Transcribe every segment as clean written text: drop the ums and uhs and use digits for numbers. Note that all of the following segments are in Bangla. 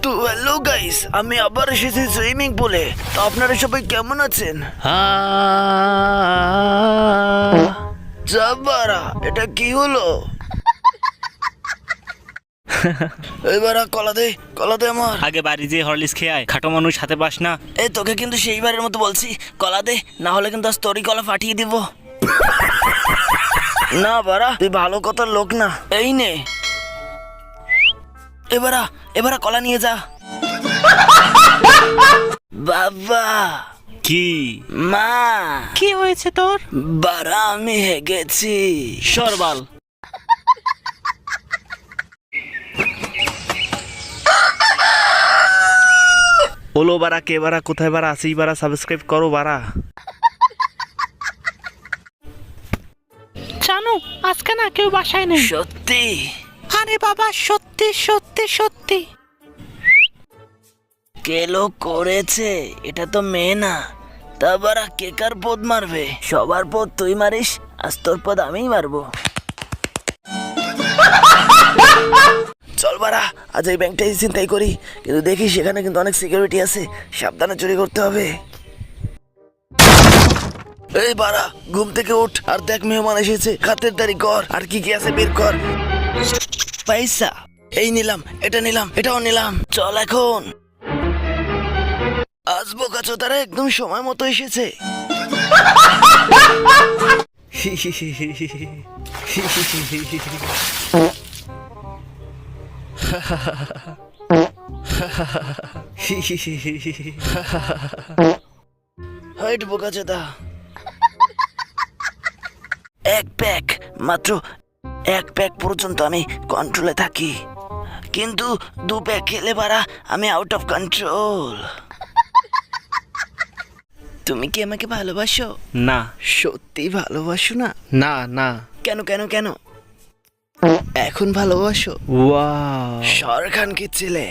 তো হ্যালো গাইস, আমি আবার এসেছি সুইমিং পুলে। তো আপনারা সবাই কেমন আছেন? যাবারা, এটা কি হলো? এবার কলা দে আমার। আগে বাড়ি যেয়ে হরলিক্স খেয়ে আয়, খাটো মানুষ হাতে পাস না। এই তোকে কিন্তু সেইবারের মতো বলছি, কলা দে, না হলে কিন্তু আজ তোরই কলা ফাটিয়ে দিব। না বারা, তুই ভালো কথার লোক না। এই নে, এবারা কলা নিয়ে যা। বাবা, কি মা, কি হয়েছে তোর? বারা আমি হেগেছি। সরবাল। ওলো বারা, কে বারা, কোথায় বারা, আসিস বারা, সাবস্ক্রাইব করো বারা। জানো আজকে না কেউ বাসায় নেই। সত্যি? আরে বাবা, সত্যি সত্যি সত্যি। কে লোক করেছে? এটা তো মেয়ে না। তা বারা কে কার পদ মারবে? সবার পদ তুই মারিস, আজ তোর পদ আমিই মারবো। চল বারা, আজ এই ব্যাংকটাই চিন্তাই করি, কিন্তু দেখি সেখানে কিন্তু অনেক সিকিউরিটি আছে, সাবধানে চুরি করতে হবে। এই বারা, ঘুম থেকে উঠ আর দেখ মেহমান এসেছে, খাতিরদারি কর, আর কি কি আছে বের কর। পয়সা এই নিলাম, এটা নিলাম, এটাও নিলাম। চল এখন। আজ বোকাচো তারা একদম সময় মতো এসেছে। হাইট বোকাচোদা। এক প্যাক, মাত্র এক প্যাক পর্যন্ত আমি কন্ট্রোলে থাকি, কিন্তু 2 প্যাক খেলে বারা আমি আউট অফ কন্ট্রোল। তুমি কি আমাকে ভালোবাসো? না। সত্যি ভালোবাসো না? না না। কেন কেন কেন? এখন ভালোবাসো? ওয়াও। শাহরুখ খান কি ছেলে?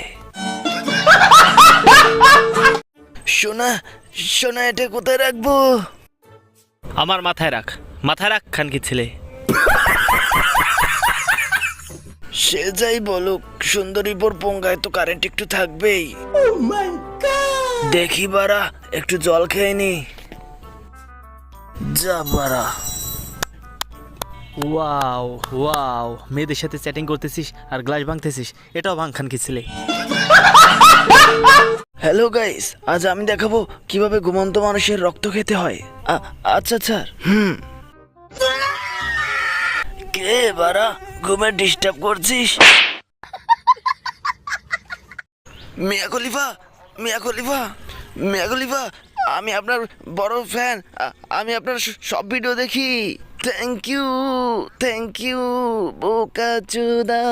সোনা সোনা, এটা কোথায় রাখবো? আমার মাথায় রাখ, মাথায় রাখ খানকি ছেলে। সে যাই বলুক, সুন্দরীপুর পঙ্গায় তো কারেন্ট একটু থাকবেই। দেখি বারা, একটু জল খেয়ে নি। যা বারা। ওয়াও ওয়াও, মেয়েদের সাথে চ্যাটিং করতেছিস আর গ্লাস ভাঙতেছিস, এটাও ভাঙ খানকি ছেলে। হ্যালো গাইস, আজ আমি দেখাবো কিভাবে ঘুমন্ত মানুষের রক্ত খেতে হয়। আচ্ছা স্যার। কে বারা, ঘুমে ডিস্টার্ব করছিস? মিয়া খলিফা, মিয়া খলিফা, মিয়া খলিফা, আমি আপনার বড় ফ্যান। আমি আপনার সব ভিডিও দেখি। Thank you বোকাচোদা।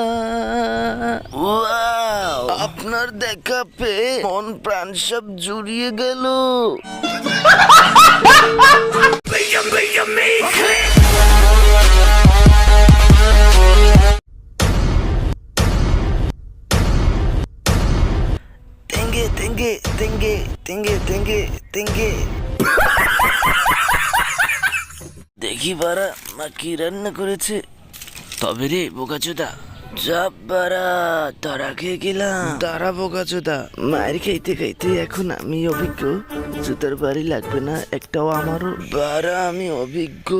ওয়াও, আপনার দেখা পেয়ে মন প্রাণ সব জুড়িয়ে গেল। তেঙ্গে তেঙ্গে তেঙ্গে তেঙ্গে তেঙ্গে তেঙ্গে। দেখি বারা, মা কি রান্না করেছে। তবে রে বোকাচোদা, যাব বারা, তারা খেয়ে গেলাম। তারা বোকাচোদা, মায়ের খাইতে খাইতে এখন আমি অভিজ্ঞ। জুতার বাড়ি লাগবে না একটাও আমারও। বারা আমি অভিজ্ঞ।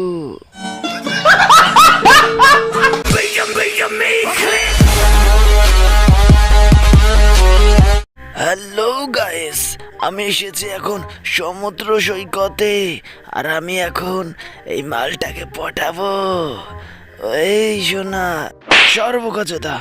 হ্যালো গাইস, আমি এসেছি এখন সমুদ্র সৈকতে, আর আমি এখন এই মালটাকে পটাবো। এই শোনা, সর্বকাচোদা।